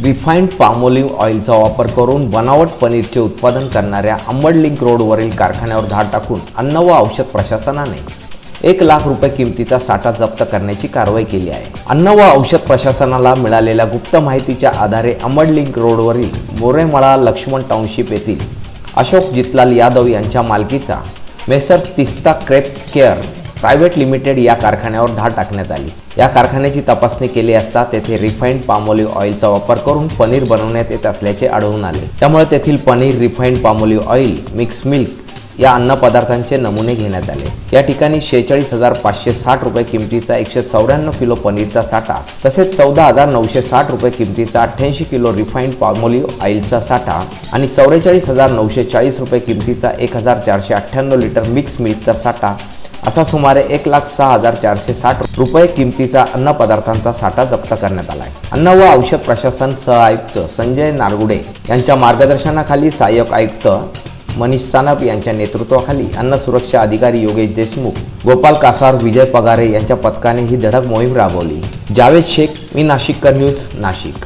Refined palm olive ऑइलचा वापर करून बनावट पनीरचे उत्पादन करणाऱ्या अंबड लिंक रोडवरील कारखान्यावर धाड टाकून अन्न व औषध प्रशासनाने 1 लाख रुपये किमतीचा साठा जप्त करण्याची कारवाई केली आहे। अन्न व औषध प्रशासनाला मिळालेल्या गुप्त माहितीच्या आधारे अंबड लिंक रोडवरील मोरेमळा लक्ष्मण टाउनशिप येथील अशोक जितलाल यादव यांच्या मालकीचा messrs Teesta crepe care private limited या कारखान्यावर धाड टाकण्यात आली। या कारखान्याची तपासणी केली असता तेथे रिफाइंड पाम ऑलिव्ह ऑइलचा वापर करून पनीर बनवण्यात येत असल्याचे आढळून आले। त्यामुळे तेथील paneer, refined palm olive oil, mix milk या अन्न पदार्थांचे नमुने घेण्यात आले। या ठिकाणी 46,560 रुपये किमतीचा 194 किलो पनीरचा साठा तसेच 14,960 रुपये किमतीचा 88 किलो रिफाइंड पाम ऑलिव्ह ऑइलचा साठा आणि 44,940 रुपये किमतीचा 1,498 लिटर मिक्स मिल्कचा साठा असा सुमारे 1,06,460 रुपये किमतीचा अन्न पदार्थांचा साठा जप्त करण्यात आला आहे। अन्न व औषध प्रशासन सह आयुक्त संजय नारगुडे यांच्या मार्गदर्शनाखाली सहाय्यक आयुक्त मनीष सानप यांच्या नेतृत्वाखाली अन्न सुरक्षा अधिकारी योगेश देशमुख, गोपाल कासार, विजय पगारे यांच्या पथकाने ही धडक मोहीम राबवली। जावेद शेख, मी नाशिककर न्यूज, नाशिक।